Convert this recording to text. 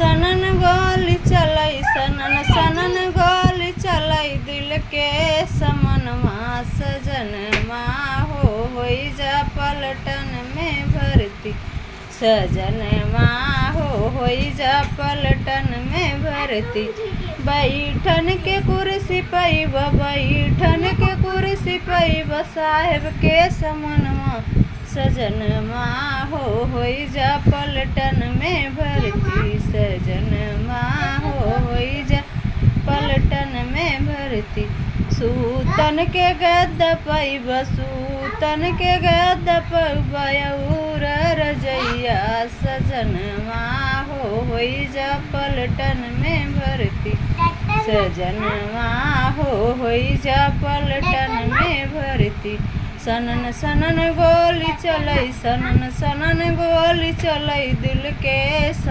सनन गोली चलाई सनन सनन गोली चलाई दिल के समनमा सजनमा होई जा पलटन में भर्ती सजनमा होई जा पलटन में भर्ती बैठन के कुर्सी पैब बैठन के कुर्सी पैब साहेब के समनमा सजनमा होई जा पलटन में भर्ती सजनमा होई जा पलटन में भर्ती सूतन के गद्द पैब सूतन के गद्द पैब और रजैया सजनमा होई जा पलटन में भर्ती सजनमा होई जा पलटन में भर्ती सनन सनन गोली चलाई सनन सनन गोली चलाई दिल के